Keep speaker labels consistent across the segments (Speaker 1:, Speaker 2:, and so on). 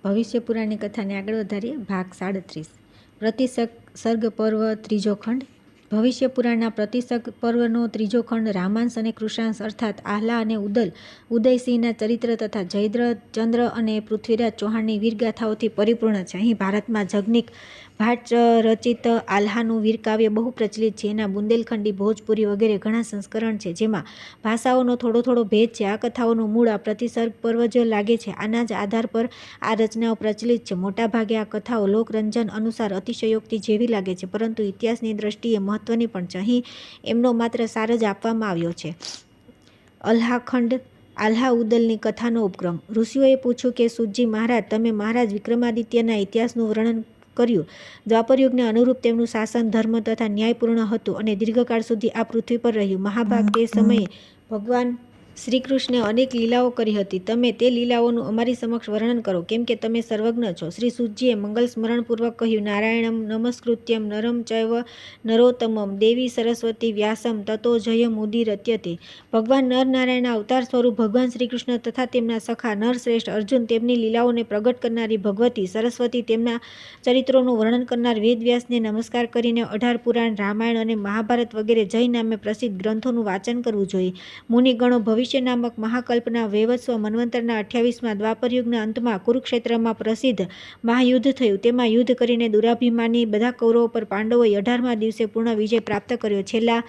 Speaker 1: ભવિષ્ય પુરાણની કથાને આગળ વધારીએ. ભાગ 37 પ્રતિસર્ગ પર્વ ત્રીજો ખંડ. ભવિષ્ય પુરાણના પ્રતિસર્ગ પર્વનો ત્રીજો ખંડ રામાંશ અને કૃષાંશ અર્થાત આહલા અને ઉદલ ઉદયસિંહના ચરિત્ર તથા જયદ્રથચંદ્ર અને પૃથ્વીરાજ ચૌહાણની વીરગાથાઓથી પરિપૂર્ણ છે. અહીં ભારતમાં જગનિક ભાટ રચિત આલ્હાનું વીરકાવ્ય બહુ પ્રચલિત છે. એના બુંદેલખંડી, ભોજપુરી વગેરે ઘણા સંસ્કરણ છે, જેમાં ભાષાઓનો થોડો થોડો ભેદ છે. આ કથાઓનું મૂળ આ પ્રતિસર્ગ પર્વ જ લાગે છે. આના જ આધાર પર આ રચનાઓ પ્રચલિત છે. મોટાભાગે આ કથાઓ લોકરંજન અનુસાર અતિશયોક્તિ જેવી લાગે છે, પરંતુ ઇતિહાસની દ્રષ્ટિએ મહત્વની પણ છે. અહીં એમનો માત્ર સાર જ આપવામાં આવ્યો છે. અલ્હાખંડ. આલ્હા ઉદલની કથાનો ઉપક્રમ. ઋષિઓએ પૂછ્યું કે સૂતજી મહારાજ, તમે મહારાજ વિક્રમાદિત્યના ઇતિહાસનું વર્ણન કર્યું. દ્વાપરયુગને અનુરૂપ તેમનું શાસન ધર્મ તથા ન્યાયપૂર્ણ હતું અને દીર્ઘકાળ સુધી આ પૃથ્વી પર રહ્યું. મહાભાગ તે સમયે ભગવાન શ્રીકૃષ્ણે અનેક લીલાઓ કરી હતી. તમે તે લીલાઓનું અમારી સમક્ષ વર્ણન કરો, કેમ કે તમે સર્વજ્ઞ છો. શ્રી સૂતજીએ મંગલ સ્મરણપૂર્વક કહ્યું: નારાયણમ નમસ્કૃત્યમ નરમ ચૈવ નરોત્તમમ દેવી સરસ્વતી વ્યાસમ તતો જયમુદીરયતે. ભગવાન નર નારાયણના અવતાર સ્વરૂપ ભગવાન શ્રીકૃષ્ણ તથા તેમના સખા નરશ્રેષ્ઠ અર્જુન, તેમની લીલાઓને પ્રગટ કરનારી ભગવતી સરસ્વતી, તેમના ચરિત્રોનું વર્ણન કરનાર વેદવ્યાસને નમસ્કાર કરીને 18 પુરાણ, રામાયણ અને મહાભારત વગેરે જય નામે પ્રસિદ્ધ ગ્રંથોનું વાંચન કરવું જોઈએ. મુનિગણો ભવિષ્ય નામક મહાકલ્પના વૈવસ્વ મન્વંતરના 28મા દ્વાપરયુગના અંતમાં કુરુક્ષેત્રમાં પ્રસિદ્ધ મહાયુદ્ધ થયું. તેમાં યુદ્ધ કરીને દુરાભિમાની બધા કૌરવો પર પાંડવોએ 18મા દિવસે પૂર્ણ વિજય પ્રાપ્ત કર્યો. છેલ્લા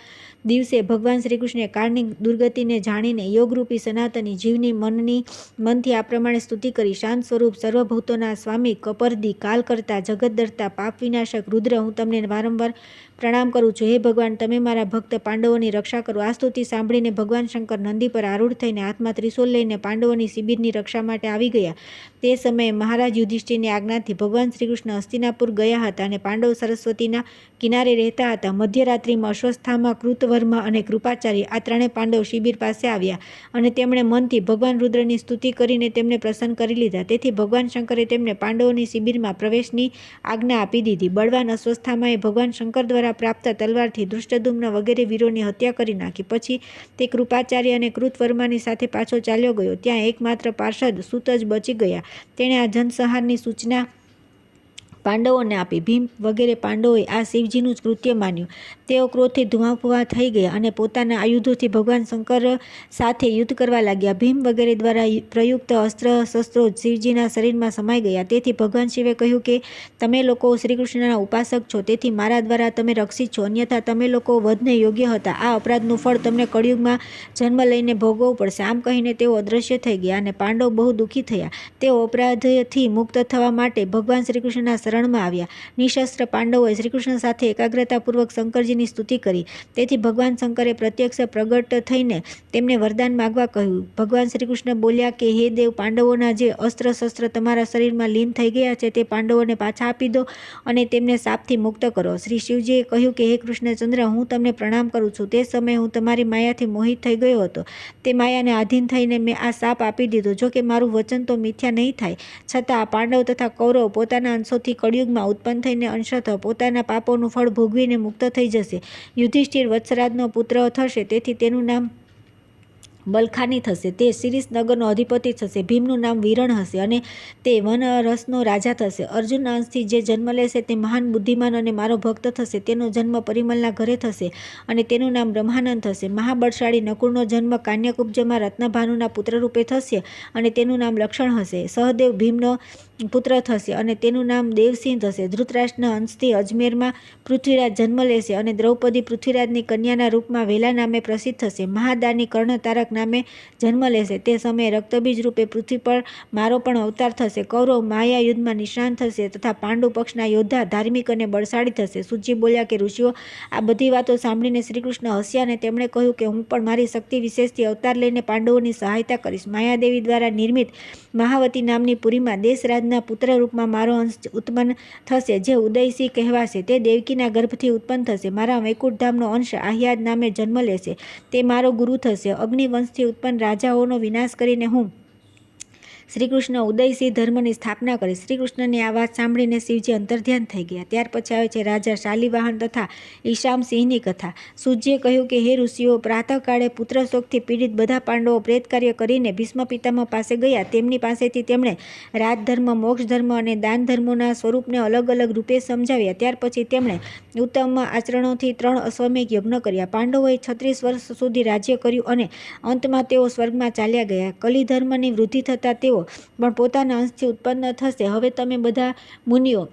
Speaker 1: દિવસે ભગવાન શ્રીકૃષ્ણે કાળની દુર્ગતિને જાણીને યોગરૂપી સનાતની જીવની મનથી આ પ્રમાણે સ્તુતિ કરી: શાંત સ્વરૂપ, સર્વભૂતોના સ્વામી, કપર્દી, કાલકર્તા, જગતદર્તા, પાપ વિનાશક રુદ્ર, હું તમને વારંવાર પ્રણામ કરું છું. હે ભગવાન, તમે મારા ભક્ત પાંડવોની રક્ષા કરો. આ સ્તુતિ સાંભળીને ભગવાન શંકર નંદી પર આરૂઢ થઈને હાથમાં ત્રિશૂલ લઈને પાંડવોની શિબિરની રક્ષા માટે આવી ગયા. તે સમયે મહારાજ યુધિષ્ઠિરની આજ્ઞાથી ભગવાન શ્રીકૃષ્ણ હસ્તિનાપુર ગયા હતા અને પાંડવ સરસ્વતીના કિનારે રહેતા હતા. મધ્યરાત્રિમાં અશ્વસ્થામા, કૃતવર્મા અને કૃપાચાર્ય આ ત્રણેય પાંડવ શિબિર પાસે આવ્યા અને તેમણે મનથી ભગવાન રુદ્રની સ્તુતિ કરીને તેમને પ્રસન્ન કરી લીધા. તેથી ભગવાન શંકરે તેમને પાંડવોની શિબિરમાં પ્રવેશની આજ્ઞા આપી દીધી. બળવાન અશ્વસ્થામાએ ભગવાન શંકર દ્વારા પ્રાપ્ત તલવારથી ધૃષ્ટદ્યુમ્ન વગેરે વીરોની હત્યા કરી નાખી. પછી તે કૃપાચાર્ય અને કૃતવર્માની સાથે પાછો ચાલ્યો ગયો. ત્યાં એકમાત્ર પાર્ષદ સૂત જ બચી ગયા. તેણે આ જનસંહારની સૂચના પાંડવોને આપી. ભીમ વગેરે પાંડવોએ આ શિવજીનું જ કૃત્ય માન્યું. તેઓ ક્રોધથી ધુઆંફુઆ થઈ ગયા અને પોતાના આયુધોથી ભગવાન શંકર સાથે યુદ્ધ કરવા લાગ્યા. ભીમ વગેરે દ્વારા પ્રયુક્ત અસ્ત્ર શસ્ત્રો શિવજીના શરીરમાં સમાઈ ગયા. તેથી ભગવાન શિવે કહ્યું કે તમે લોકો શ્રીકૃષ્ણના ઉપાસક છો, તેથી મારા દ્વારા તમે રક્ષિત છો, અન્યથા તમે લોકો વધને યોગ્ય હતા. આ અપરાધનું ફળ તમને કળિયુગમાં જન્મ લઈને ભોગવવું પડશે. આમ કહીને તેઓ અદૃશ્ય થઈ ગયા અને પાંડવ બહુ દુઃખી થયા. તેઓ અપરાધથી મુક્ત થવા માટે ભગવાન શ્રીકૃષ્ણના શરણમાં આવ્યા. નિશસ્ત્ર પાંડવોએ શ્રીકૃષ્ણ સાથે એકાગ્રતાપૂર્વક શંકરજીની સ્તુતિ કરી. તેથી ભગવાન શંકરે પ્રત્યક્ષ પ્રગટ થઈને તેમને વરદાન માગવા કહ્યું. ભગવાન શ્રીકૃષ્ણ બોલ્યા કે હે દેવ, પાંડવોના જે અસ્ત્ર શસ્ત્ર તમારા શરીરમાં લીન થઈ ગયા છે તે પાંડવોને પાછા આપી દો અને તેમને શાપથી મુક્ત કરો. શ્રી શિવજીએ કહ્યું કે હે કૃષ્ણચંદ્ર, હું તમને પ્રણામ કરું છું. તે સમયે હું તમારી માયાથી મોહિત થઈ ગયો હતો. તે માયાને આધીન થઈને મેં આ શાપ આપી દીધો. જો કે મારું વચન તો મિથ્યા નહીં થાય, છતાં આ પાંડવ તથા કૌરવ પોતાના અંશોથી કળિયુગમાં ઉત્પન્ન થઈને અંશતઃ પોતાના પાપોનું ફળ ભોગવીને મુક્ત થઈ જશે. યુધિષ્ઠિર વત્સરાજનો પુત્ર થશે, તેથી તેનું નામ બલખાની થશે. તે શિરીષનગરનો અધિપતિ થશે. ભીમનું નામ વિરણ હશે અને તે વનરસનો રાજા થશે. અર્જુનના અંશથી જે જન્મ લેશે તે મહાન બુદ્ધિમાન અને મારો ભક્ત થશે. તેનો જન્મ પરિમલના ઘરે થશે અને તેનું નામ બ્રહ્માનંદ થશે. મહાબળશાળી નકુળનો જન્મ કાન્યકુબ્જમાં રત્નભાનુના પુત્ર રૂપે થશે અને તેનું નામ લક્ષણ હશે. સહદેવ ભીમનો પુત્ર થશે અને તેનું નામ દેવસિંહ થશે. ધૃતરાષ્ટ્રના અંશથી અજમેરમાં પૃથ્વીરાજ જન્મ લેશે અને દ્રૌપદી પૃથ્વીરાજની કન્યાના રૂપમાં વેલા નામે પ્રસિદ્ધ થશે. મહાદાની કર્ણતારક નામે જન્મ લેશે. તે સમયે રક્તબીજ રૂપે પૃથ્વી પર મારો પણ અવતાર થશે. કૌરવ માયા યુદ્ધમાં નિષ્ણાંત થશે તથા પાંડુ પક્ષના યોદ્ધા ધાર્મિક અને બળશાળી થશે. સૂતજી બોલ્યા કે ઋષિઓ, આ બધી વાતો સાંભળીને શ્રીકૃષ્ણ હસ્યા અને તેમણે કહ્યું કે હું પણ મારી શક્તિ વિશેષથી અવતાર લઈને પાંડવોની સહાયતા કરીશ. માયાદેવી દ્વારા નિર્મિત મહાવતી નામની પુરીમાં દેશરાજના પુત્ર રૂપમાં મારો અંશ ઉત્પન્ન થશે, જે ઉદયસિંહ કહેવાશે. તે દેવકીના ગર્ભથી ઉત્પન્ન થશે. મારા વૈકુંઠધામનો અંશ આહ્યાદ નામે જન્મ લેશે. તે મારો ગુરુ થશે. અગ્નિવંશથી ઉત્પન્ન રાજાઓનો વિનાશ કરીને હું શ્રીકૃષ્ણ ઉદયસિંહ ધર્મની સ્થાપના કરી. શ્રીકૃષ્ણની આ વાત સાંભળીને શિવજી અંતર્ધ્યાન થઈ ગયા. ત્યાર પછી આવે છે રાજા શાલિવાહન તથા ઈશામસિંહની કથા. સૂજીએ કહ્યું કે હે ઋષિઓ, પ્રાતઃકાળે પુત્રશોકથી પીડિત બધા પાંડવો પ્રેત કાર્ય કરીને ભીષ્મ પિતામહ પાસે ગયા. તેમની પાસેથી તેમણે રાજધર્મ, મોક્ષધર્મ અને દાન ધર્મોના સ્વરૂપને અલગ અલગ રૂપે સમજાવ્યા. ત્યાર પછી તેમણે ઉત્તમ આચરણોથી 3 અશ્વમેઘ યજ્ઞ કર્યા. પાંડવોએ 36 વર્ષ સુધી રાજ્ય કર્યું અને અંતમાં તેઓ સ્વર્ગમાં ચાલ્યા ગયા. કલિધર્મની વૃદ્ધિ થતાં તેઓ પણ પોતાના અંશથી ઉત્પન્ન થશે. હવે તમે બધા મુનિઓ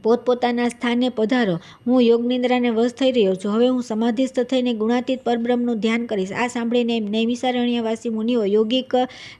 Speaker 1: પોતપોતાના સ્થાને પધારો. હું યોગનિદ્રાને વશ થઈ રહ્યો છું. હવે હું સમાધિસ્થ થઈને ગુણાતીત પરબ્રહ્મનું ધ્યાન કરીશ. આ સાંભળીને નૈમિષારણ્યવાસી મુનિઓ યોગિક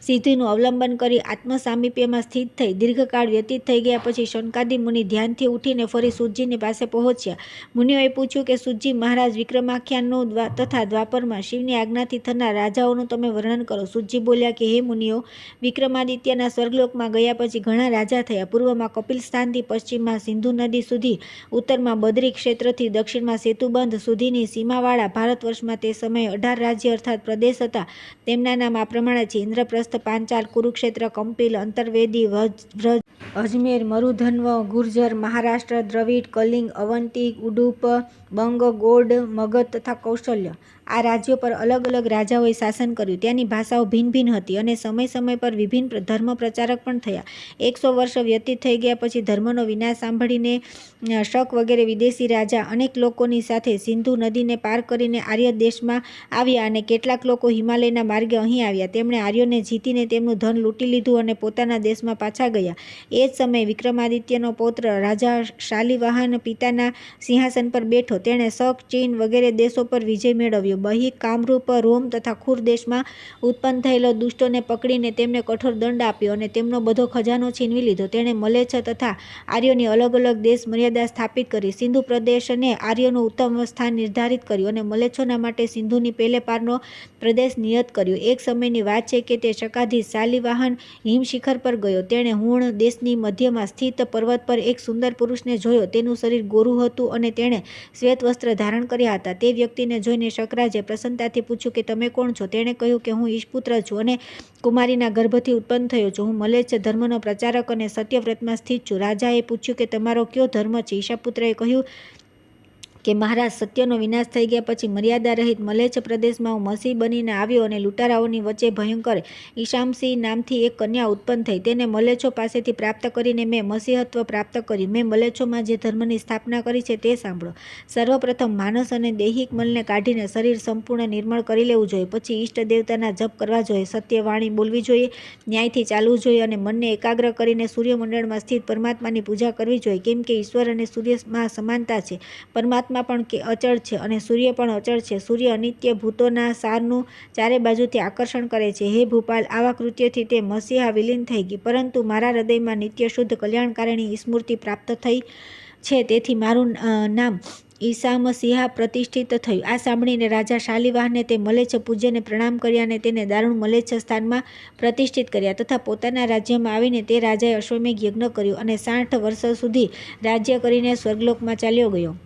Speaker 1: સિદ્ધિનું અવલંબન કરી આત્મસામીપ્યમાં સ્થિત થઈ દીર્ઘકાળ વ્યતીત થઈ ગયા પછી શૌનકાદિ મુનિ ધ્યાનથી ઉઠીને ફરી સૂતજીની પાસે પહોંચ્યા. મુનિઓએ પૂછ્યું કે સૂતજી મહારાજ, વિક્રમાખ્યાનનું તથા દ્વાપરમાં શિવની આજ્ઞાથી થનાર રાજાઓનું તમે વર્ણન કરો. સૂતજી બોલ્યા કે હે મુનિઓ, વિક્રમાદિત્યના સ્વર્ગલોકમાં ગયા પછી ઘણા રાજા થયા. પૂર્વમાં કપિલ સ્થાનથી પશ્ચિમમાં સિંધુ નદી સુધી, ઉત્તરમાં બદ્રી ક્ષેત્રથી દક્ષિણમાં સેતુબંધ સુધીની સીમાવાળા ભારતવર્ષમાં તે સમયે 18 રાજ્ય અર્થાત પ્રદેશ હતા. તેમના નામ આ પ્રમાણે છે: ઇન્દ્રપ્રસ્થ, પાંચાલ, કુરુક્ષેત્ર, કંપિલ, અંતર્વેદી, વ્રજ, અજમેર, મરુધન્વ, ગુર્જર, મહારાષ્ટ્ર, દ્રવિડ, કલિંગ, અવંતી, ઉડુપ, બંગ, ગોડ, મગધ તથા કૌશલ્ય. આ રાજ્યો પર અલગ અલગ રાજાઓએ શાસન કર્યું. ત્યાંની ભાષાઓ ભિન્ન ભિન્ન હતી અને સમય સમય પર વિભિન્ન ધર્મ પ્રચારક પણ થયા. 100 વર્ષ વ્યતીત થઈ ગયા પછી ધર્મનો વિનાશ સાંભળીને શક વગેરે વિદેશી રાજા અનેક લોકોની સાથે સિંધુ નદીને પાર કરીને આર્ય દેશમાં આવ્યા અને કેટલાક લોકો હિમાલયના માર્ગે અહીં આવ્યા. તેમણે આર્યોને જીતીને તેમનું ધન લૂંટી લીધું અને પોતાના દેશમાં પાછા ગયા. એ જ સમયે વિક્રમાદિત્યનો પૌત્ર રાજા શાલિવાહન પિતાના સિંહાસન પર બેઠો. તેણે શક, ચીન વગેરે દેશો પર વિજય મેળવ્યો. બહિ, કામરૂપ, રોમ તથા ખૂર દેશમાં ઉત્પન્ન થયેલો દુષ્ટોને પકડીને તેમને કઠોર દંડ આપ્યો અને તેમનો બધો ખજાનો છીનવી લીધો. તેણે મલેચ્છ તથા આર્યોની અલગ અલગ દેશ મર્યાદા સ્થાપિત કરી. સિંધુ પ્રદેશને આર્યોનું ઉત્તમ સ્થાન નિર્ધારિત કર્યું અને મલેચ્છોના માટે સિંધુની પેલે પારનો પ્રદેશ નિયત કર્યો. એક સમયની વાત છે કે તે શકાધીશ શાલિવાહન હિમશિખર પર ગયો. તેણે હુણ દેશની મધ્યમાં સ્થિત પર્વત પર એક સુંદર પુરુષને જોયો. તેનું શરીર ગોરું હતું અને તેણે શ્વેત વસ્ત્ર ધારણ કર્યા હતા. તે વ્યક્તિને જોઈને શકરાજે પ્રસન્નતાથી પૂછ્યું કે તમે કોણ છો? તેણે કહ્યું કે હું ઈશપુત્ર છું અને કુમારીના ગર્ભથી ઉત્પન્ન થયો છું. હું મલેચ્છ ધર્મનો પ્રચારક અને સત્યવ્રતમાં સ્થિત છું. રાજાએ પૂછ્યું કે તમારો કયો ધર્મ છે? ઈશાપુત્રએ કહ્યું કે મહારાજ, સત્યનો વિનાશ થઈ ગયા પછી મર્યાદા રહિત મલેચ્છ પ્રદેશમાં હું મસી બનીને આવ્યો અને લૂંટારાઓની વચ્ચે ભયંકર ઈશામસિંહ નામથી એક કન્યા ઉત્પન્ન થઈ. તેને મલેચ્છો પાસેથી પ્રાપ્ત કરીને મેં મસીહત્વ પ્રાપ્ત કર્યું. મેં મલેચ્છોમાં જે ધર્મની સ્થાપના કરી છે તે સાંભળો. સર્વપ્રથમ માનસ અને દૈહિક મલને કાઢીને શરીર સંપૂર્ણ નિર્મળ કરી લેવું જોઈએ. પછી ઈષ્ટ દેવતાના જપ કરવા જોઈએ, સત્ય વાણી બોલવી જોઈએ, ન્યાયથી ચાલવું જોઈએ અને મનને એકાગ્ર કરીને સૂર્યમંડળમાં સ્થિત પરમાત્માની પૂજા કરવી જોઈએ. કેમ કે ઈશ્વર અને સૂર્યમાં સમાનતા છે. પરમાત્મા પણ અચળ છે અને સૂર્ય પણ અચળ છે. સૂર્ય અનિત્ય ભૂતોના સારનું ચારે બાજુથી આકર્ષણ કરે છે. હે ભૂપાલ, આવા કૃત્યથી તે મસીહા વિલીન થઈ ગઈ, પરંતુ મારા હૃદયમાં નિત્ય શુદ્ધ કલ્યાણકારિણી સ્મૃતિ પ્રાપ્ત થઈ છે. તેથી મારું નામ ઈશામસિંહા પ્રતિષ્ઠિત થયું. આ સાંભળીને રાજા શાલિવાહને તે મલેચ્છ પૂજ્યને પ્રણામ કર્યા અને તેને દારૂણ મલેચ્છ સ્થાનમાં પ્રતિષ્ઠિત કર્યા તથા પોતાના રાજ્યમાં આવીને તે રાજાએ અશ્વમેઘ યજ્ઞ કર્યો અને 60 વર્ષ સુધી રાજ્ય કરીને સ્વર્ગલોકમાં ચાલ્યો ગયો.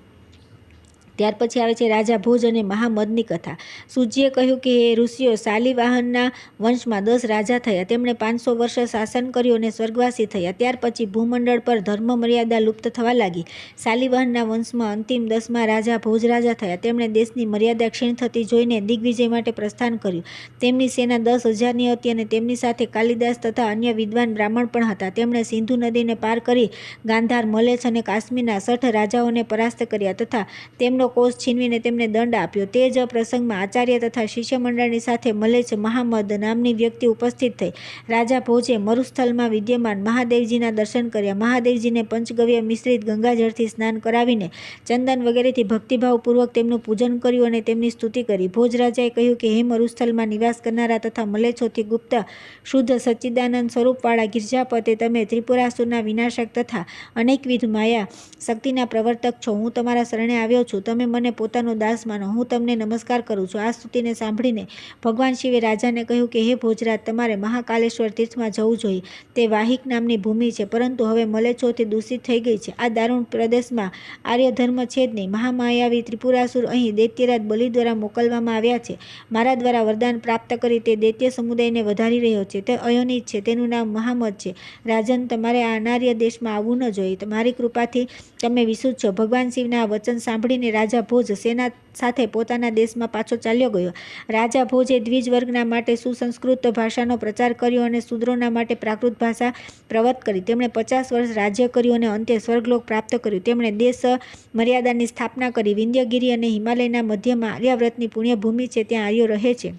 Speaker 1: ત્યાર પછી આવે છે રાજા ભોજ અને મહામદની કથા. સૂજીએ કહ્યું કે હે ઋષિઓ, શાલિવાહનના વંશમાં 10 રાજા થયા. તેમણે 500 વર્ષ શાસન કર્યું અને સ્વર્ગવાસી થયા. ત્યાર પછી ભૂમંડળ પર ધર્મ મર્યાદા લુપ્ત થવા લાગી. શાલિવાહનના વંશમાં અંતિમ 10મા રાજા ભોજ રાજા થયા. તેમણે દેશની મર્યાદા ક્ષીણ થતી જોઈને દિગ્વિજય માટે પ્રસ્થાન કર્યું. તેમની સેના 10,000ની હતી અને તેમની સાથે કાલિદાસ તથા અન્ય વિદ્વાન બ્રાહ્મણ પણ હતા. તેમણે સિંધુ નદીને પાર કરી ગાંધાર, મલેચ્છ અને કાશ્મીરના 60 રાજાઓને પરાસ્ત કર્યા તથા તેમનો કોષ છીનવીને તેમને દંડ આપ્યો. તે જ પ્રસંગમાં આચાર્ય તથા શિષ્યમંડળની સાથે મલેચ્છ મહામદ નામની વ્યક્તિ ઉપસ્થિત થઈ. રાજા ભોજે મરુસ્થલમાં વિદ્યમાન મહાદેવજીના દર્શન કર્યા. મહાદેવજીને પંચગવ્ય મિશ્રિત ગંગાજળથી સ્નાન કરાવીને ચંદન વગેરેથી ભક્તિભાવપૂર્વક તેમનું પૂજન કર્યું અને તેમની સ્તુતિ કરી. ભોજ રાજાએ કહ્યું કે હે મરુસ્થલમાં નિવાસ કરનારા તથા મલેચ્છોથી ગુપ્ત શુદ્ધ સચ્ચિદાનંદ સ્વરૂપવાળા ગિરજાપતે, તમે ત્રિપુરાસુરના વિનાશક તથા અનેકવિધ માયા શક્તિના પ્રવર્તક છો. હું તમારા શરણે આવ્યો છું. તમે મને પોતાનો દાસ માનો, હું તમને નમસ્કાર કરું છું. આ સ્તુતિને સાંભળીને ભગવાન શિવે રાજાને કહ્યું કે હે ભોજરાજ, તમારે મહાકાલેશ્વર તીર્થમાં જવું જોઈએ. તે વાહિક નામની ભૂમિ છે, પરંતુ હવે મલેચ્છોથી દૂષિત થઈ ગઈ છે. આ દારૂણ પ્રદેશમાં આર્ય ધર્મ છે જ નહીં. મહામાયાવી ત્રિપુરાસુર અહીં દૈત્યરાજ બલિ દ્વારા મોકલવામાં આવ્યા છે. મારા દ્વારા વરદાન પ્રાપ્ત કરી તે દૈત્ય સમુદાયને વધારી રહ્યો છે. તે અયોનિત છે, તેનું નામ મહામદ છે. રાજન, તમારે આ અનાર્ય દેશમાં આવવું ન જોઈએ. મારી કૃપાથી તમે વિશુદ્ધ છો. ભગવાન શિવના આ વચન સાંભળીને રાજા ભોજ સેના સાથે પોતાના દેશમાં પાછો ચાલ્યો ગયો. રાજા ભોજે દ્વિજ વર્ગના માટે સુસંસ્કૃત ભાષાનો પ્રચાર કર્યો અને શૂદ્રોના માટે પ્રાકૃત ભાષા પ્રવર્ત કરી. તેમણે 50 વર્ષ રાજ્ય કર્યું અને અંતે સ્વર્ગલોક પ્રાપ્ત કર્યું. તેમણે દેશ મર્યાદાની સ્થાપના કરી. વિંધ્યગીરી અને હિમાલયના મધ્યમાં આર્યાવ્રતની પુણ્યભૂમિ છે, ત્યાં આર્યો રહે છે.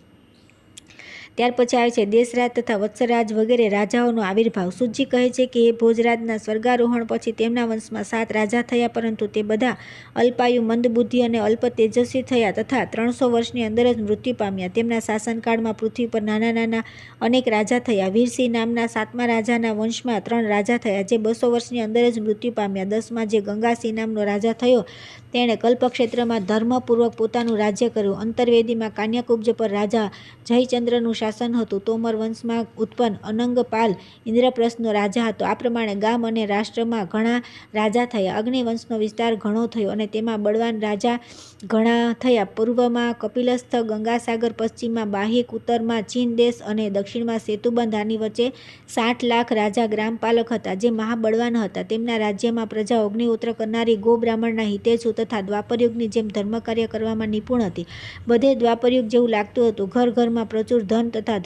Speaker 1: ત્યાર પછી આવે છે દેશરાજ તથા વત્સરાજ વગેરે રાજાઓનો આવિર્ભાવ. સુજી કહે છે કે એ ભોજરાજના સ્વર્ગારોહણ પછી તેમના વંશમાં 7 રાજા થયા, પરંતુ તે બધા અલ્પાયુ, મંદબુદ્ધિ અને અલ્પ તેજસ્વી થયા તથા 300 વર્ષની અંદર જ મૃત્યુ પામ્યા. તેમના શાસનકાળમાં પૃથ્વી પર નાના નાના અનેક રાજા થયા. વીરસિંહ નામના 7મા રાજાના વંશમાં 3 રાજા થયા, જે 200 વર્ષની અંદર જ મૃત્યુ પામ્યા. 10મા જે ગંગાસિંહ નામનો રાજા થયો, તેણે કલ્પક્ષેત્રમાં ધર્મપૂર્વક પોતાનું રાજ્ય કર્યું. અંતર્વેદીમાં કાન્યાકુબ્જ પર રાજા જયચંદ્રનું શાસન હતું. તોમર વંશમાં ઉત્પન્ન અનંગપાલ ઇન્દ્રપ્રસ્થનો રાજા હતો. આ પ્રમાણે ગામ અને રાષ્ટ્રમાં ઘણા રાજા થયા. અગ્નિવંશનો વિસ્તાર ઘણો થયો અને તેમાં બળવાન રાજા ઘણા થયા. પૂર્વમાં કપિલસ્થ ગંગાસાગર, પશ્ચિમમાં બાહિક, ઉત્તરમાં ચીન દેશ અને દક્ષિણમાં સેતુબંધ. આની વચ્ચે 60 લાખ રાજા ગ્રામપાલક હતા, જે મહાબળવાન હતા. તેમના રાજ્યમાં પ્રજા અગ્નિહોત્ર કરનારી, ગો બ્રાહ્મણના હિતેચ્છુ તથા દ્વાપરયુગની જેમ ધર્મકાર્ય કરવામાં નિપુણ હતી. બધે દ્વાપરયુગ જેવું લાગતું હતું. ઘર ઘરમાં પ્રચુર ધન તથા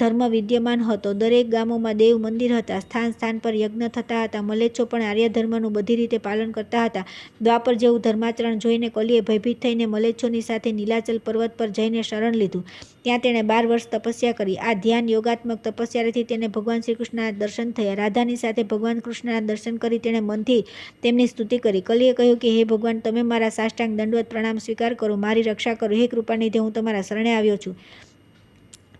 Speaker 1: ધર્મ વિદ્યમાન હતો. દરેક ગામોમાં દેવ મંદિર હતા. સ્થાન સ્થાન પર યજ્ઞ થતા હતા. મલેચ્છો પણ આર્ય ધર્મનું બધી રીતે પાલન કરતા હતા. દ્વાપર જેવું ધર્માચરણ જોઈને કલિએ ભયભીત થઈને મલેચ્છોની સાથે નીલાચલ પર્વત પર જઈને શરણ લીધું. ત્યાં તેણે 12 વર્ષ તપસ્યા કરી. આ ધ્યાન યોગાત્મક તપસ્યાથી તેને ભગવાન શ્રી કૃષ્ણના દર્શન થયા. રાધાની સાથે ભગવાન કૃષ્ણના દર્શન કરી તેણે મનથી તેમની સ્તુતિ કરી. કલિએ કહ્યું કે હે ભગવાન, તમે મારા સાષ્ટાંગ દંડવત પ્રણામ સ્વીકાર કરો, મારી રક્ષા કરો. હે કૃપાનિધિ, હું તમારા શરણે આવ્યો છું.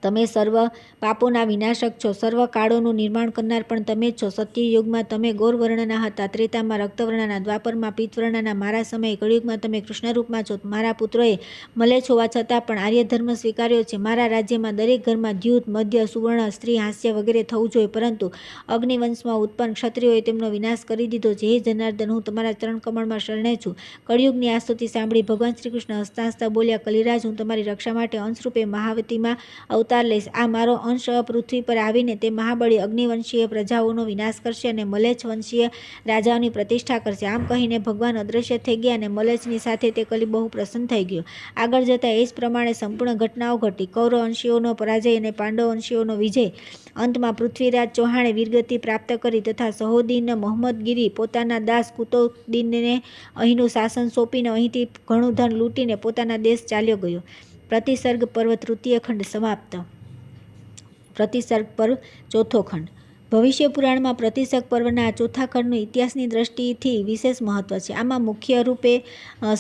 Speaker 1: તમે સર્વ પાપોના વિનાશક છો. સર્વ કાળોનું નિર્માણ કરનાર પણ તમે જ છો. સત્યયુગમાં તમે ગૌરવર્ણના હતા, ત્રેતામાં રક્તવર્ણના, દ્વાપરમાં પિત્તવર્ણના, મારા સમયે કળિયુગમાં તમે કૃષ્ણરૂપમાં છો. મારા પુત્રોએ મલેચ્છ હોવા છતાં પણ આર્ય ધર્મ સ્વીકાર્યો છે. મારા રાજ્યમાં દરેક ઘરમાં દ્યુત, મધ્ય, સુવર્ણ, સ્ત્રી, હાસ્ય વગેરે થવું જોઈએ, પરંતુ અગ્નિવંશમાં ઉત્પન્ન ક્ષત્રિયોએ તેમનો વિનાશ કરી દીધો છે. હે જનાર્દન, હું તમારા ચરણકમળમાં શરણે છું. કળિયુગની આ સ્તુતિ સાંભળી ભગવાન શ્રી કૃષ્ણ હસતા હસતા બોલ્યા, કલિરાજ, હું તમારી રક્ષા માટે અંશરૂપે મહાવતીમાં અવતાર લઈશ. આ મારો અંશ પૃથ્વી પર આવીને તે મહાબળી અગ્નિવંશીય પ્રજાઓનો વિનાશ કરશે અને મલેચ્છ વંશીય રાજાઓની પ્રતિષ્ઠા કરશે. આમ કહીને ભગવાન અદૃશ્ય થઈ ગયા અને મલેચ્છની સાથે તે કલી બહુ પ્રસન્ન થઈ ગયો. આગળ જતા એ જ પ્રમાણે સંપૂર્ણ ઘટનાઓ ઘટી. કૌરવ અંશીઓનો પરાજય અને પાંડવ અંશીઓનો વિજય. અંતમાં પૃથ્વીરાજ ચૌહાણે વીરગતિ પ્રાપ્ત કરી તથા સહોદીન મોહમ્મદગીરી પોતાના દાસ કુતૌદીનને અહીંનું શાસન સોંપીને અહીંથી ઘણું ધન લૂંટીને પોતાના દેશ ચાલ્યો ગયો. પ્રતિસર્ગ પર્વ તૃતીય ખંડ સમાપ્ત. પ્રતિસર્ગ પર્વ ચોથો ખંડ. ભવિષ્ય પુરાણમાં પ્રતિસર્ગ પર્વના ચોથા ખંડનું ઇતિહાસની દ્રષ્ટિથી વિશેષ મહત્વ છે. આમાં મુખ્ય રૂપે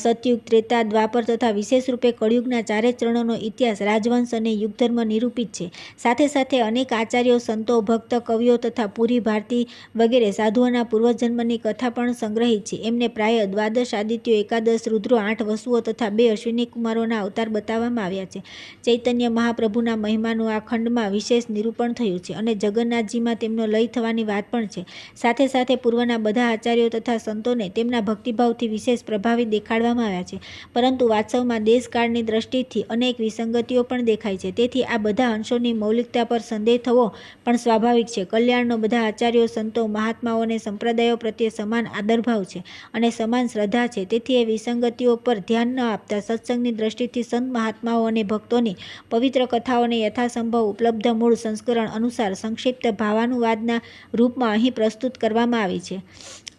Speaker 1: સતયુગ, ત્રેતા, દ્વાપર તથા વિશેષ રૂપે કળિયુગના 4 ચરણોનો ઇતિહાસ, રાજવંશ અને યુગધર્મ નિરૂપિત છે. સાથે સાથે અનેક આચાર્યો, સંતો, ભક્ત, કવિઓ તથા પુરી, ભારતી વગેરે સાધુઓના પૂર્વજન્મની કથા પણ સંગ્રહિત છે. એમને પ્રાય 12 આદિત્યો, 11 રુદ્રો, 8 વસુઓ તથા 2 અશ્વિની કુમારોના અવતાર બતાવવામાં આવ્યા છે. ચૈતન્ય મહાપ્રભુના મહિમાનું આ ખંડમાં વિશેષ નિરૂપણ થયું છે અને જગન્નાથજીમાં તેમનો લય થવાની વાત પણ છે. સાથે સાથે પૂર્વના બધા આચાર્યો તથા સંતોને તેમના ભક્તિભાવથી વિશેષ પ્રભાવિત દેખાડવામાં આવ્યા છે. પરંતુ વાસ્તવમાં દેશકાળની દ્રષ્ટિથી અનેક વિસંગતિઓ પણ દેખાય છે. તેથી આ બધા અંશોની મૌલિકતા પર સંદેહ થવો પણ સ્વાભાવિક છે. કલ્યાણનો બધા આચાર્યો, સંતો, મહાત્માઓ અને સંપ્રદાયો પ્રત્યે સમાન આદરભાવ છે અને સમાન શ્રદ્ધા છે. તેથી એ વિસંગતિઓ પર ધ્યાન ન આપતા સત્સંગની દ્રષ્ટિથી સંત મહાત્માઓ અને ભક્તોની પવિત્ર કથાઓને યથાસંભવ ઉપલબ્ધ મૂળ સંસ્કરણ અનુસાર સંક્ષિપ્ત ભાવાનુવાદના રૂપમાં અહીં પ્રસ્તુત કરવામાં આવી છે.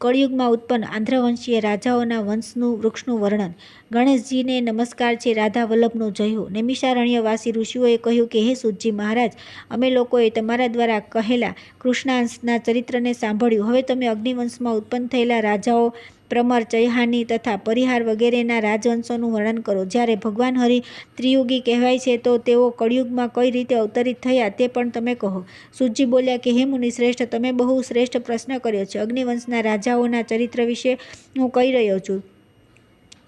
Speaker 1: કળિયુગમાં ઉત્પન્ન આંધ્રવંશીય રાજાઓના વૃક્ષનું વર્ણન. ગણેશજીને નમસ્કાર છે. રાધા વલ્લભનો જય હો. નૈમિષારણ્યવાસી ઋષિઓએ કહ્યું કે હે સૂતજી મહારાજ, અમે લોકોએ તમારા દ્વારા કહેલા કૃષ્ણાંશના ચરિત્રને સાંભળ્યું. હવે તમે અગ્નિવંશમાં ઉત્પન્ન થયેલા રાજાઓ પ્રમર, ચૈહાની તથા પરિહાર વગેરેના રાજવંશોનું વર્ણન કરો. જ્યારે ભગવાન હરિ ત્રિયુગી કહેવાય છે તો તેઓ કળિયુગમાં કઈ રીતે અવતરિત થયા તે પણ તમે કહો. સૂતજી બોલ્યા કે હે મુનિ શ્રેષ્ઠ, તમે બહુ શ્રેષ્ઠ પ્રશ્ન કર્યો છે. અગ્નિવંશના રાજાઓના ચરિત્ર વિશે હું કહી રહ્યો છું.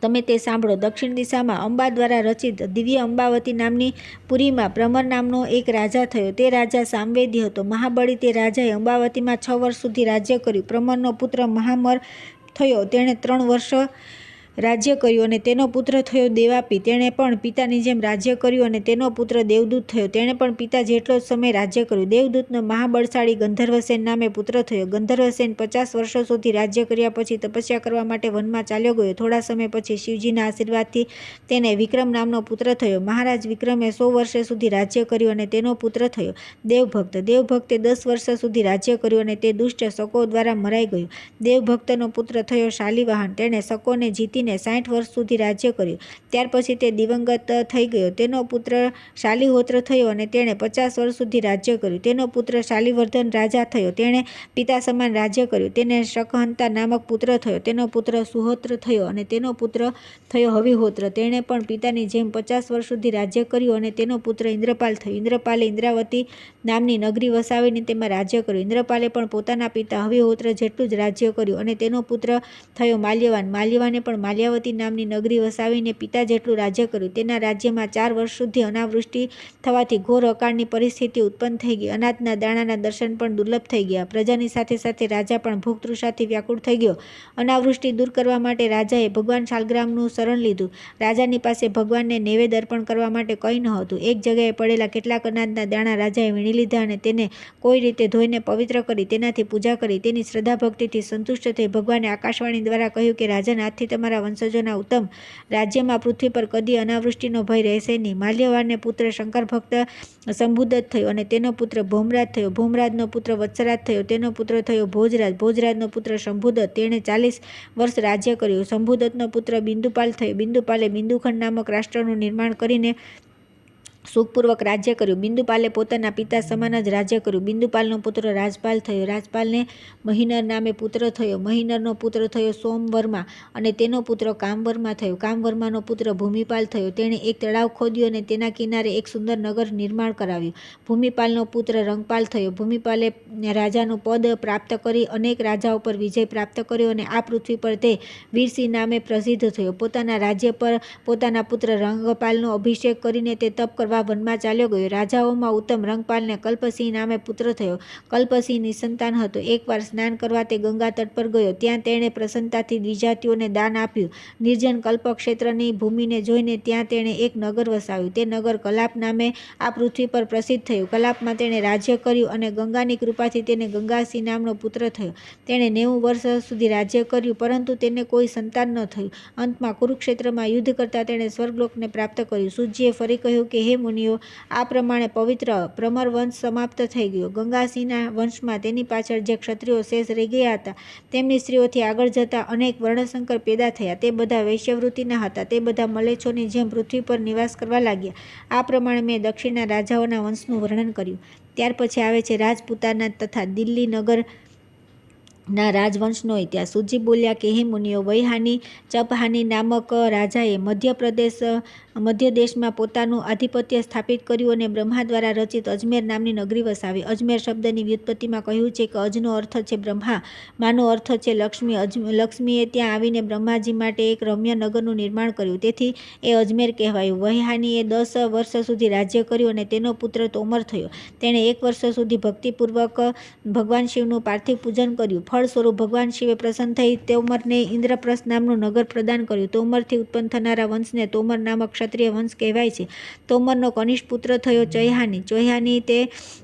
Speaker 1: તમે તે સાંભળો. દક્ષિણ દિશામાં અંબા દ્વારા રચિત દિવ્ય અંબાવતી નામની પુરીમાં પ્રમર નામનો એક રાજા થયો. તે રાજા સામવેદી હતો, મહાબળી. તે રાજાએ અંબાવતીમાં 6 વર્ષ સુધી રાજ્ય કર્યું. પ્રમરનો પુત્ર મહામર થયો. તેણે 3 વર્ષ રાજ્ય કર્યું અને તેનો પુત્ર થયો દેવાપી. તેણે પણ પિતાની જેમ રાજ્ય કર્યું અને તેનો પુત્ર દેવદૂત થયો. તેણે પણ પિતા જેટલો જ સમય રાજ્ય કર્યું. દેવદૂતનો મહાબળશાળી ગંધર્વસેન નામે પુત્ર થયો. ગંધર્વસેન 50 વર્ષો સુધી રાજ્ય કર્યા પછી તપસ્યા કરવા માટે વનમાં ચાલ્યો ગયો. થોડા સમય પછી શિવજીના આશીર્વાદથી તેને વિક્રમ નામનો પુત્ર થયો. મહારાજ વિક્રમે 100 વર્ષ સુધી રાજ્ય કર્યું અને તેનો પુત્ર થયો દેવભક્ત. દેવભક્તે 10 વર્ષ સુધી રાજ્ય કર્યું અને તે દુષ્ટ શકો દ્વારા મરાઈ ગયું. દેવભક્તનો પુત્ર થયો શાલિવાહન. તેણે શકોને જીતીને 60 વર્ષ સુધી રાજ્ય કર્યું. ત્યાર પછી તે દિવંગત થઈ ગયો. તેનો પુત્ર શાલિહોત્ર થયો અને તેણે 50 વર્ષ સુધી રાજ્ય કર્યું. તેનો પુત્ર શાલિવર્ધન રાજા થયો. તેણે પિતા સમાન રાજ્ય કર્યું. તેને શકહંતા નામક પુત્ર થયો. તેનો પુત્ર સુહોત્ર થયો અને તેનો પુત્ર થયો હવિહોત્ર. તેણે પણ પિતાની જેમ 50 વર્ષ સુધી રાજ્ય કર્યું અને તેનો પુત્ર ઇન્દ્રપાલ થયો. ઇન્દ્રપાલે ઇન્દ્રાવતી નામની નગરી વસાવીને તેમાં રાજ્ય કર્યું. ઇન્દ્રપાલે પણ પોતાના પિતા હવિહોત્ર જેટલું જ રાજ્ય કર્યું અને તેનો પુત્ર થયો માલ્યવાન. માલ્યવાને પણ માલ્યાવતી નામની નગરી વસાવીને પિતા જેટલું રાજ્ય કર્યું. તેના રાજ્યમાં 4 વર્ષ સુધી અનાવૃષ્ટિ થવાથી ઘોર અકાળની પરિસ્થિતિ ઉત્પન્ન થઈ ગઈ. અનાજના દાણાના દર્શન પણ દુર્લભ થઈ ગયા. પ્રજાની સાથે સાથે રાજા પણ ભૂખ તૃષાથી વ્યાકુળ થઈ ગયો. અનાવૃષ્ટિ દૂર કરવા માટે રાજાએ ભગવાન શાલગ્રામનું શરણ લીધું. રાજાની પાસે ભગવાનને નૈવેદ્ય અર્પણ કરવા માટે કંઈ નહોતું. એક જગ્યાએ પડેલા કેટલાક અનાજના દાણા રાજાએ વીણી લીધા અને તેને કોઈ રીતે ધોઈને પવિત્ર કરી તેનાથી પૂજા કરી. તેની શ્રદ્ધા ભક્તિથી સંતુષ્ટ થઈ ભગવાને આકાશવાણી દ્વારા કહ્યું કે રાજાના હાથથી તમારા વંશજોના ઉત્તમ રાજ્યમાં પૃથ્વી પર કદી અનાવૃષ્ટિનો ભય રહેશે નહીં. માલ્યવાનને પુત્ર શંકર ભક્ત શંભુદત્ત થયો અને તેનો પુત્ર ભૌમરાજ થયો. ભૌમરાજનો પુત્ર વત્સરાજ થયો. તેનો પુત્ર થયો ભોજરાજ. ભોજરાજનો પુત્ર શંભુદત્ત. તેણે 40 વર્ષ રાજ્ય કર્યું. શંભુદત્તનો પુત્ર બિંદુપાલ થયો. બિંદુપાલે બિંદુખંડ નામક રાષ્ટ્રનું નિર્માણ કરીને સુખપૂર્વક રાજ્ય કર્યું. બિંદુપાલે પોતાના પિતા સમાન જ રાજ્ય કર્યું. બિંદુપાલનો પુત્ર રાજપાલ થયો. રાજપાલને મહિનર નામે પુત્ર થયો. મહિનરનો પુત્ર થયો સોમવર્મા અને તેનો પુત્ર કામવર્મા થયો. કામવર્માનો પુત્ર ભૂમિપાલ થયો. તેણે એક તળાવ ખોદ્યું અને તેના કિનારે એક સુંદર નગર નિર્માણ કરાવ્યું. ભૂમિપાલનો પુત્ર રંગપાલ થયો. ભૂમિપાલે રાજાનું પદ પ્રાપ્ત કરી અનેક રાજાઓ પર વિજય પ્રાપ્ત કર્યો અને આ પૃથ્વી પર તે વીરસિંહ નામે પ્રસિદ્ધ થયો. પોતાના રાજ્ય પર પોતાના પુત્ર રંગપાલનો અભિષેક કરીને તે તપ કરવા વનમાં ચાલ્યો ગયો. રાજાઓમાં ઉત્તમ રંગપાલને કલ્પસિંહ નામે પુત્ર થયો. કલ્પસિંહ નિસંતાન હતો. એકવાર સ્નાન કરવા તે ગંગા તટ પર ગયો. ત્યાં તેણે પ્રસન્નતાથી દ્વિજાતિઓને દાન આપ્યું. નિર્જન કલ્પ ક્ષેત્રની ભૂમિને જોઈને ત્યાં તેણે એક નગર વસાવ્યું. તે નગર કલાપ નામે આ પૃથ્વી પર પ્રસિદ્ધ થયું. કલાપમાં તેણે રાજ્ય કર્યું અને ગંગાની કૃપાથી તેને ગંગાસિંહ નામનો પુત્ર થયો. તેણે 90 વર્ષ સુધી રાજ્ય કર્યું પરંતુ તેને કોઈ સંતાન ન થયું. અંતમાં કુરુક્ષેત્રમાં યુદ્ધ કરતાં તેણે સ્વર્ગલોકને પ્રાપ્ત કર્યું. સૂતજીએ ફરી કહ્યું કે હે મુનિઓ, આ પ્રમાણે પવિત્ર પ્રમર વંશ સમાપ્ત થઈ ગયો. ગંગાસિંહના વંશમાં તેની પાછળ જે ક્ષત્રિયો શેષ રહી ગયા હતા તેમની સ્ત્રીઓથી આગળ જતા અનેક વર્ણશંકર પેદા થયા. તે બધા વૈશ્યવૃત્તિના હતા. તે બધા મલેચ્છોની જેમ પૃથ્વી પર નિવાસ કરવા લાગ્યા. આ પ્રમાણે મેં દક્ષિણના રાજાઓના વંશનું વર્ણન કર્યું. ત્યાર પછી આવે છે રાજપૂતાના તથા દિલ્હી નગર ના રાજવંશનો ઇતિહાસ. સૂતજી બોલ્યા કે હે મુનિઓ, વૈહાની ચપહાની નામક રાજાએ મધ્ય દેશમાં પોતાનું આધિપત્ય સ્થાપિત કર્યું અને બ્રહ્મા દ્વારા રચિત અજમેર નામની નગરી વસાવી. અજમેર શબ્દની વ્યુત્પત્તિમાં કહ્યું છે કે અજનો અર્થ છે બ્રહ્મા, માનો અર્થ છે લક્ષ્મી. લક્ષ્મીએ ત્યાં આવીને બ્રહ્માજી માટે એક રમ્ય નગરનું નિર્માણ કર્યું. તેથી એ અજમેર કહેવાયું. વૈહાનીએ 10 વર્ષ સુધી રાજ્ય કર્યું અને તેનો પુત્ર તોમર થયો. તેણે 1 વર્ષ સુધી ભક્તિપૂર્વક ભગવાન શિવનું પાર્થિવ પૂજન કર્યું. ફળ સ્વરૂપ ભગવાન શિવે પ્રસન્ન થઈ તોમરને ઇન્દ્રપ્રસ્થ નામનું નગર પ્રદાન કર્યું. તોમરથી ઉત્પન્ન થનારા વંશને તોમર નામક ક્ષત્રિય વંશ કહેવાય છે. તોમરનો કનિષ્ઠ પુત્ર થયો ચૈહાની. ચૈહાની તે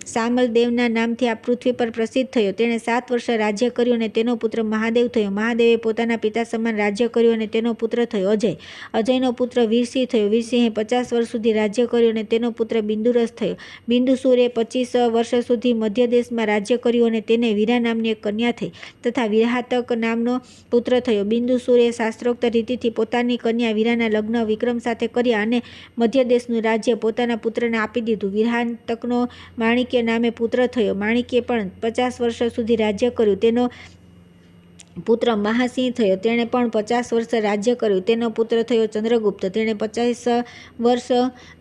Speaker 1: સામલ દેવના નામથી આ પૃથ્વી પર પ્રસિદ્ધ થયો. તેણે 7 વર્ષ રાજ્ય કર્યું અને તેનો પુત્ર મહાદેવ થયો. મહાદેવે પોતાના પિતા સમાન રાજ્ય કર્યું અને તેનો પુત્ર થયો અજય. અજયનો પુત્ર વીરસિંહ થયો. વીરસિંહે 50 વર્ષ સુધી રાજ્ય કર્યું અને તેનો પુત્ર બિંદુરસ થયો. બિંદુસુરે 25 વર્ષ સુધી મધ્ય દેશમાં રાજ્ય કર્યું અને તેને વીરા નામની એક કન્યા થઈ તથા વિરાહતક નામનો પુત્ર થયો. બિંદુસુરે શાસ્ત્રોક્ત રીતિથી પોતાની કન્યા વીરાના લગ્ન વિક્રમ સાથે કર્યા અને મધ્ય દેશનું રાજ્ય પોતાના પુત્રને આપી દીધું. વિરાહતકનો માણિક્ય નામે પુત્ર થયો. માણિક્યે પણ 50 વર્ષ સુધી રાજ્ય કર્યું. તેનો પુત્ર મહાસિંહ થયો, તેણે પણ 50 વર્ષ રાજ્ય કર્યું. તેનો પુત્ર થયો ચંદ્રગુપ્ત, તેણે 50 વર્ષ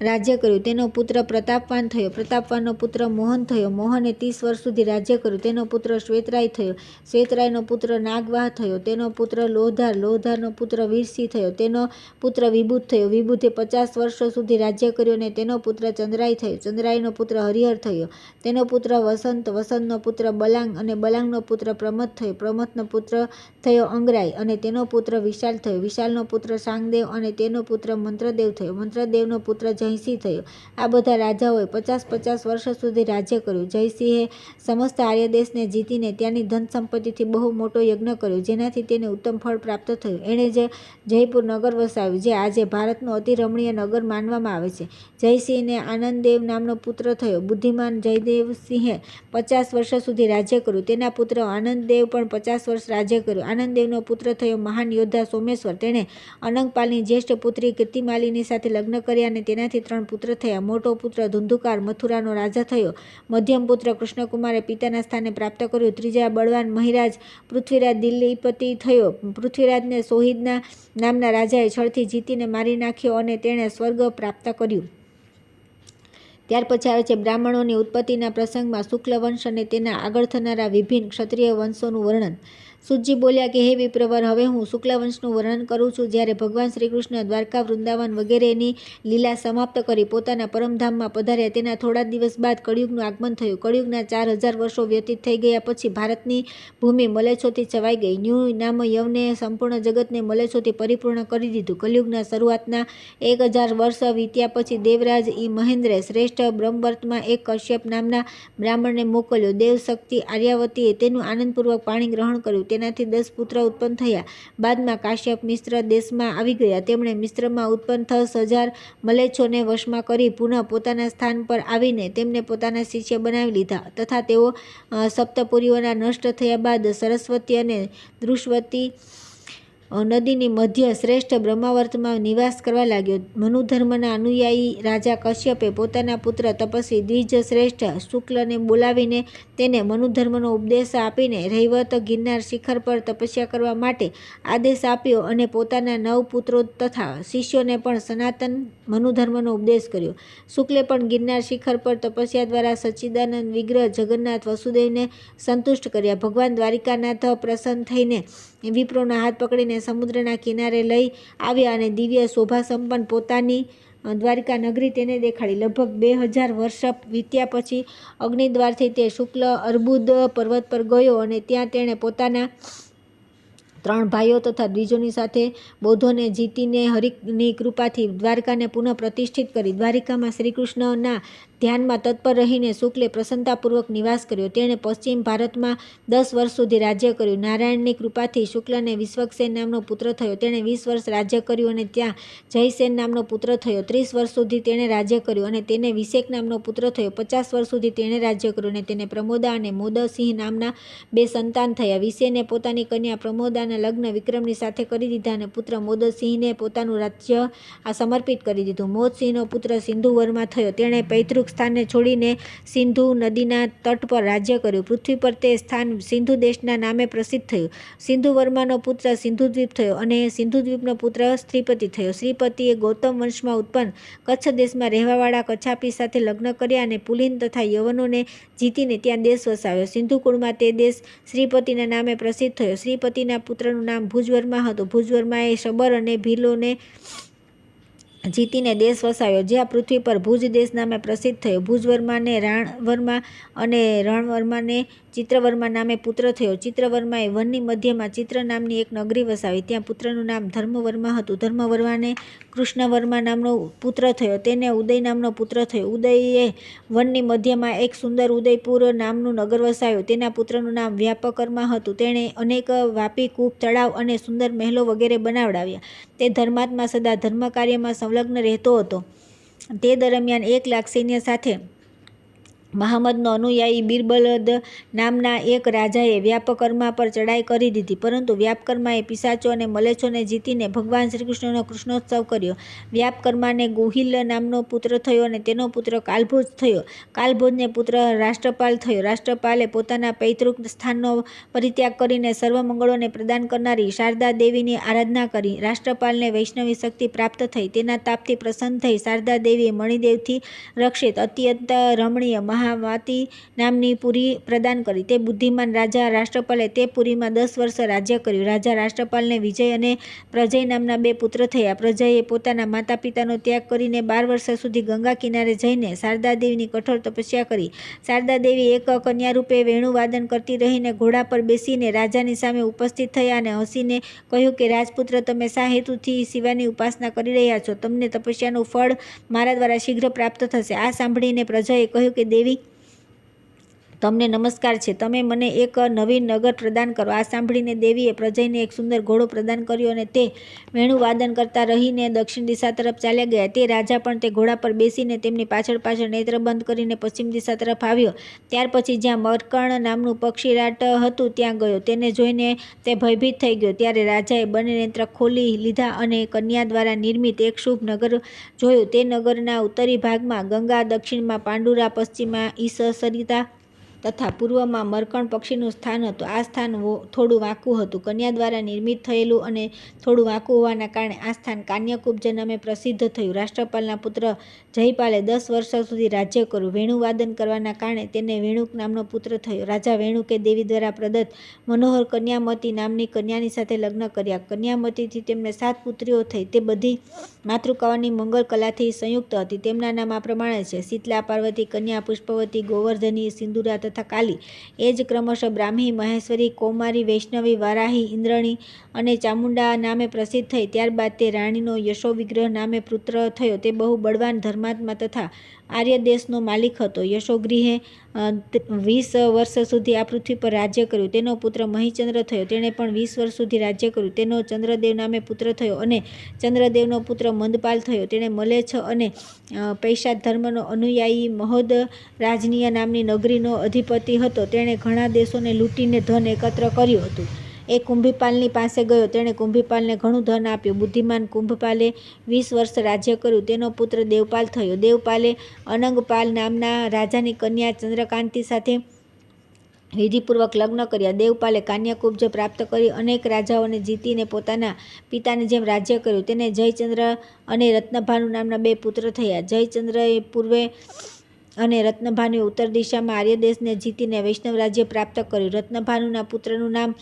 Speaker 1: રાજ્ય કર્યું. તેનો પુત્ર પ્રતાપવાન થયો. પ્રતાપવાનનો પુત્ર મોહન થયો. મોહને 30 વર્ષ સુધી રાજ્ય કર્યું. તેનો પુત્ર શ્વેતરાય થયો. શ્વેતરાયનો પુત્ર નાગવાહ થયો. તેનો પુત્ર લોહધાર. લોહધારનો પુત્ર વીરસિંહ થયો. તેનો પુત્ર વિબુધ થયો. વિબુધે 50 વર્ષ સુધી રાજ્ય કર્યું અને તેનો પુત્ર ચંદ્રાય થયો. ચંદ્રાયનો પુત્ર હરિહર થયો. તેનો પુત્ર વસંત. વસંતનો પુત્ર બલાંગ અને બલાંગનો પુત્ર પ્રમથ થયો. પ્રમથનો પુત્ર થયો અંગરાય અને તેનો પુત્ર વિશાલ થયો. વિશાલનો પુત્ર સાંગદેવ અને તેનો પુત્ર મંત્રદેવ થયો. મંત્રદેવનો પુત્ર જયસિંહ થયો. આ બધા રાજાઓએ 50 વર્ષ સુધી રાજ્ય કર્યું. જયસિંહે સમસ્ત આર્ય દેશને જીતીને ત્યાંની ધન સંપત્તિથી બહુ મોટો યજ્ઞ કર્યો, જેનાથી તેને ઉત્તમ ફળ પ્રાપ્ત થયું. એણે જ જયપુર નગર વસાવ્યું, જે આજે ભારતનું અતિ રમણીય નગર માનવામાં આવે છે. જયસિંહને આનંદદેવ નામનો પુત્ર થયો. બુદ્ધિમાન જયદેવસિંહે 50 વર્ષ સુધી રાજ્ય કર્યું. તેના પુત્ર આનંદદેવ પણ 50 વર્ષ રાજ્ય કર્યું. આનંદદેવનો પુત્ર થયો મહાન યોદ્ધા સોમેશ્વર. તેણે અનંગપાલની જ્યેષ્ઠ પુત્રી કીર્તિમાલિની સાથે લગ્ન કર્યા અને તેનાથી 3 પુત્ર થયા. મોટો પુત્ર ધુંધુકાર મથુરાનો રાજા થયો. મધ્યમ પુત્ર કૃષ્ણકુમારે પિતાના સ્થાને પ્રાપ્ત કર્યું. ત્રીજા બળવાન મહિરાજ પૃથ્વીરાજ દિલ્હીપતિ થયો. પૃથ્વીરાજને સોહિદના નામના રાજાએ છળથી જીતીને મારી નાખ્યો અને તેણે સ્વર્ગ પ્રાપ્ત કર્યું. ત્યાર પછી આવે છે બ્રાહ્મણોની ઉત્પત્તિના પ્રસંગમાં શુક્લ વંશ અને તેના આગળ થનારા વિભિન્ન ક્ષત્રિય વંશોનું વર્ણન. સુતજી બોલ્યા કે હે વિપ્રવર, હવે હું શુક્લ વંશનું વર્ણન કરું છું. જ્યારે ભગવાન શ્રીકૃષ્ણ દ્વારકા, વૃંદાવન વગેરેની લીલા સમાપ્ત કરી પોતાના પરમધામમાં પધાર્યા, તેના થોડા દિવસ બાદ કળિયુગનું આગમન થયું. કળિયુગના 4000 વર્ષો વ્યતીત થઈ ગયા પછી ભારતની ભૂમિ મલેચ્છોથી છવાઈ ગઈ. ન્યૂ નામ યવને સંપૂર્ણ જગતને મલેચ્છોથી પરિપૂર્ણ કરી દીધું. કળિયુગના શરૂઆતના 1000 વર્ષ વીત્યા પછી દેવરાજ મહેન્દ્રે શ્રેષ્ઠ બ્રહ્મવર્તમાં એક કશ્યપ નામના બ્રાહ્મણને મોકલ્યો. દેવશક્તિ આર્યાવતીએ તેનું આનંદપૂર્વક પાણી ગ્રહણ કર્યું. તેનાથી 10 પુત્ર ઉત્પન્ન થયા. બાદમાં કાશ્યપ મિશ્ર દેશમાં આવી ગયા. તેમણે મિશ્રમાં ઉત્પન્ન 10,000 મલેચ્છોને વશમાં કરી પુનઃ પોતાના સ્થાન પર આવીને તેમને પોતાના શિષ્ય બનાવી લીધા તથા તેઓ સપ્તપુરીઓના નષ્ટ થયા બાદ સરસ્વતી અને દૃશ્વતી નદીની મધ્ય શ્રેષ્ઠ બ્રહ્માવર્તમાં નિવાસ કરવા લાગ્યો. મનુધર્મના અનુયાયી રાજા કશ્યપે પોતાના પુત્ર તપસ્વી દ્વિજ શ્રેષ્ઠ શુક્લને બોલાવીને તેને મનુધર્મનો ઉપદેશ આપીને રૈવત ગિરનાર શિખર પર તપસ્યા કરવા માટે આદેશ આપ્યો અને પોતાના 9 પુત્રો તથા શિષ્યોને પણ સનાતન મનુધર્મનો ઉપદેશ કર્યો. શુક્લે પણ ગિરનાર શિખર પર તપસ્યા દ્વારા સચ્ચિદાનંદ વિગ્રહ જગન્નાથ વસુદેવને સંતુષ્ટ કર્યા. ભગવાન દ્વારિકાનાથ પ્રસન્ન થઈને વિપ્રોના હાથ પકડીને સમુદ્રના કિનારે લઈ આવ્યા અને દિવ્ય શોભા સંપન્ન પોતાની દ્વારિકા નગરી તેને દેખાડી. લગભગ 2000 વર્ષ વીત્યા પછી અગ્નિદ્વારથી તે શુક્લ અર્બુદ પર્વત પર ગયો અને ત્યાં તેણે પોતાના 3 ભાઈઓ તથા દ્વિજોની સાથે બૌદ્ધોને જીતીને હરિની કૃપાથી દ્વારકાને પુનઃ પ્રતિષ્ઠિત કરી. દ્વારિકામાં શ્રીકૃષ્ણના ધ્યાનમાં તત્પર રહીને શુક્લે પ્રસન્નતાપૂર્વક નિવાસ કર્યો. તેણે પશ્ચિમ ભારતમાં 10 વર્ષ સુધી રાજ્ય કર્યું. નારાયણની કૃપાથી શુક્લને વિશ્વક્સેન નામનો પુત્ર થયો. તેણે 20 વર્ષ રાજ્ય કર્યું અને ત્યાં જયસેન નામનો પુત્ર થયો. 30 વર્ષ સુધી તેણે રાજ્ય કર્યું અને તેને વિશેક નામનો પુત્ર થયો. 50 વર્ષ સુધી તેણે રાજ્ય કર્યું અને તેને પ્રમોદા અને મોદસિંહ નામના 2 સંતાન થયા. વિશેને પોતાની કન્યા પ્રમોદાના લગ્ન વિક્રમની સાથે કરી દીધા અને પુત્ર મોદસિંહને પોતાનું રાજ્ય સમર્પિત કરી દીધું. મોદસિંહનો પુત્ર સિંધુવર્મા થયો. તેણે પૈતૃક સ્થાનને છોડીને સિંધુ નદીના તટ પર રાજ્ય કર્યું. પૃથ્વી પર તે સ્થાન સિંધુ દેશના નામે પ્રસિદ્ધ થયું. સિંધુવર્માનો પુત્ર સિંધુદ્વીપ થયો અને સિંધુદ્વીપનો પુત્ર શ્રીપતિ થયો. શ્રીપતિએ ગૌતમ વંશમાં ઉત્પન્ન કચ્છ દેશમાં રહેવાવાળા કચ્છાપી સાથે લગ્ન કર્યા અને પુલિન તથા યવનોને જીતીને ત્યાં દેશ વસાવ્યો. સિંધુ કુળમાં તે દેશ શ્રીપતિના નામે પ્રસિદ્ધ થયો. શ્રીપતિના પુત્રનું નામ ભુજવર્મા હતું. ભુજવર્માએ શબર અને ભીલોને જીતીને દેશ વસાવ્યો, જ્યાં પૃથ્વી પર ભુજ દેશ નામે પ્રસિદ્ધ થયો. ભુજવર્માને રાણવર્મા અને રણવર્માને ચિત્રવર્મા નામે પુત્ર થયો. ચિત્રવર્માએ વનની મધ્યમાં ચિત્ર નામની એક નગરી વસાવી. ત્યાં પુત્રનું નામ ધર્મવર્મા હતું. ધર્મવર્માને કૃષ્ણવર્મા નામનો પુત્ર થયો. તેને ઉદય નામનો પુત્ર થયો. ઉદયે વનની મધ્યમાં એક સુંદર ઉદયપુર નામનું નગર વસાવ્યું. તેના પુત્રનું નામ વ્યાપકર્મા હતું. તેણે અનેક વાપી, કૂપ, તળાવ અને સુંદર મહેલો વગેરે બનાવડાવ્યા. તે ધર્માત્મા સદા ધર્મ કાર્યમાં સંલગ્ન રહેતો હતો. તે દરમિયાન 1 લાખ સૈન્ય સાથે મહમ્મદનો અનુયાયી બિરબલદ નામના એક રાજાએ વ્યાપકર્મા પર ચડાઈ કરી દીધી, પરંતુ વ્યાપકર્માએ પિશાચો અને મલેચ્છોને જીતીને ભગવાન શ્રીકૃષ્ણનો કૃષ્ણોત્સવ કર્યો. વ્યાપકર્માને ગુહિલ નામનો પુત્ર થયો અને તેનો પુત્ર કાલભોજ થયો. કાલભોજને પુત્ર રાષ્ટ્રપાલ થયો. રાષ્ટ્રપાલે પોતાના પૈતૃક સ્થાનનો પરિત્યાગ કરીને સર્વ મંગળોને પ્રદાન કરનારી શારદા દેવીની આરાધના કરી. રાષ્ટ્રપાલને વૈષ્ણવી શક્તિ પ્રાપ્ત થઈ. તેના તાપથી પ્રસન્ન થઈ શારદા દેવીએ મણિદેવથી રક્ષિત અત્યંત રમણીય મહામાતી નામની પુરી પ્રદાન કરી. તે બુદ્ધિમાન રાજા રાષ્ટ્રપાલે તે પુરીમાં 10 વર્ષ રાજ્ય કર્યું. રાજા રાષ્ટ્રપાલને વિજય અને પ્રજય નામના 2 પુત્ર થયા. પ્રજયે પોતાના માતા પિતાનો ત્યાગ કરીને 12 વર્ષ સુધી ગંગા કિનારે જઈને શારદા દેવીની કઠોર તપસ્યા કરી. શારદા દેવી એક કન્યા રૂપે વેણુવાદન કરતી રહીને ઘોડા પર બેસીને રાજાની સામે ઉપસ્થિત થયા અને હસીને કહ્યું કે રાજપુત્ર, તમે શા હેતુથી શિવાની ઉપાસના કરી રહ્યા છો? તમને તપસ્યાનું ફળ મારા દ્વારા શીઘ્ર પ્રાપ્ત થશે. આ સાંભળીને પ્રજાએ કહ્યું કે દેવી, તમને નમસ્કાર છે. તમે મને એક નવીન નગર પ્રદાન કરો. આ સાંભળીને દેવીએ પ્રજયને એક સુંદર ઘોડો પ્રદાન કર્યો અને તે વેણુવાદન કરતા રહીને દક્ષિણ દિશા તરફ ચાલ્યા ગયા. તે રાજા પણ તે ઘોડા પર બેસીને તેમની પાછળ પાછળ નેત્ર બંધ કરીને પશ્ચિમ દિશા તરફ આવ્યો. ત્યાર પછી જ્યાં મરકણ નામનું પક્ષીરાટ હતું ત્યાં ગયો. તેને જોઈને તે ભયભીત થઈ ગયો. ત્યારે રાજાએ બંને નેત્ર ખોલી લીધા અને કન્યા દ્વારા નિર્મિત એક શુભ નગર જોયું. તે નગરના ઉત્તરી ભાગમાં ગંગા, દક્ષિણમાં પાંડુરા, પશ્ચિમમાં ઈસસરિતા તથા પૂર્વમાં મરકણ પક્ષીનું સ્થાન હતું. આ સ્થાન થોડું વાંકું હતું. કન્યા દ્વારા નિર્મિત થયેલું અને થોડું વાંકું હોવાના કારણે આ સ્થાન કાન્યકુબ્જ નામે પ્રસિદ્ધ થયું. રાષ્ટ્રપાલના પુત્ર જયપાલે 10 વર્ષ સુધી રાજ્ય કર્યું. વેણુવાદન કરવાના કારણે તેને વેણુક નામનો પુત્ર થયો. રાજા વેણુકે દેવી દ્વારા પ્રદત્ત મનોહર કન્યામતી નામની કન્યાની સાથે લગ્ન કર્યા. કન્યામતીથી તેમને 7 પુત્રીઓ થઈ. તે બધી માતૃકાઓની મંગલ કલાથી સંયુક્ત હતી. તેમના નામ આ પ્રમાણે છે: શીતલા, પાર્વતી, કન્યા, પુષ્પવતી, ગોવર્ધની, સિંદુરા તથા કાલી. એ જ ક્રમશઃ બ્રાહ્મી, મહેશ્વરી, કૌમારી, વૈષ્ણવી, વારાહી, ઇન્દ્રણી અને ચામુંડા નામે પ્રસિદ્ધ થઈ. ત્યારબાદ તે રાણીનો યશોવિગ્રહ નામે પુત્ર થયો. તે બહુ બળવાન, ધર્માત્મા તથા આર્ય દેશનો માલિક હતો. યશોગૃહે 20 વર્ષ સુધી આ પૃથ્વી પર રાજ્ય કર્યું. તેનો પુત્ર મહિચંદ્ર થયો. તેણે પણ 20 વર્ષ સુધી રાજ્ય કર્યું. તેનો ચંદ્રદેવ નામે પુત્ર થયો અને ચંદ્રદેવનો પુત્ર મંદપાલ થયો. તેણે મલેચ્છ અને પૈશાચ ધર્મનો અનુયાયી મહોદ રાજનીય નામની નગરીનો અધિપતિ હતો. તેણે ઘણા દેશોને લૂંટીને ધન એકત્ર કર્યું હતું. એ કુંભીપાલની પાસે ગયો. તેણે કુંભીપાલને ઘણું ધન આપ્યું. બુદ્ધિમાન કુંભપાલે 20 વર્ષ રાજ્ય કર્યું. તેનો પુત્ર દેવપાલ થયો. દેવપાલે અનંગપાલ નામના રાજાની કન્યા ચંદ્રકાંતિ સાથે વિધિપૂર્વક લગ્ન કર્યા. દેવપાલે કાન્યકુબ્જ પ્રાપ્ત કરી અનેક રાજાઓને જીતીને પોતાના પિતાની જેમ રાજ્ય કર્યું. તેને જયચંદ્ર અને રત્નભાનુ નામના 2 પુત્ર થયા. જયચંદ્રએ પૂર્વે અને રત્નભાનુએ ઉત્તર દિશામાં આર્ય દેશને જીતીને વૈષ્ણવ રાજ્ય પ્રાપ્ત કર્યું. રત્નભાનુના પુત્રનું નામ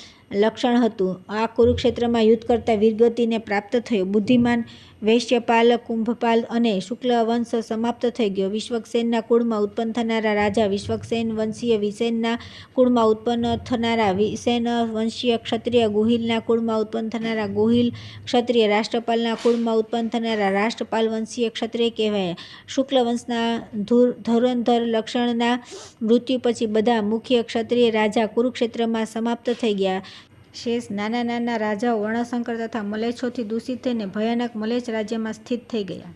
Speaker 1: લક્ષણ હતું. આ કુરુક્ષેત્રમાં યુદ્ધ કરતા વીરગતિને પ્રાપ્ત થયો. બુદ્ધિમાન વૈશ્યપાલ કુંભપાલ અને શુક્લ વંશ સમાપ્ત થઈ ગયો. વિશ્વક્સેનના કુળમાં ઉત્પન્ન થનારા રાજા વિશ્વક્સેન વંશીય વિસેનના કુળમાં ઉત્પન્ન થનારા વિસેન વંશીય ક્ષત્રિય, ગુહિલના કુળમાં ઉત્પન્ન થનારા ગુહિલ ક્ષત્રિય, રાષ્ટ્રપાલના કુળમાં ઉત્પન્ન થનારા રાષ્ટ્રપાલ વંશીય ક્ષત્રિય કહેવાય. શુક્લ વંશના ધુરંધર લક્ષણના મૃત્યુ પછી બધા મુખ્ય ક્ષત્રિય રાજા કુરુક્ષેત્રમાં સમાપ્ત થઈ ગયા. શેષ નાના નાના રાજાઓ વર્ણશંકર તથા મલેચ્છોથી દૂષિત થઈને ભયાનક મલેચ્છ રાજ્યમાં સ્થિત થઈ ગયા.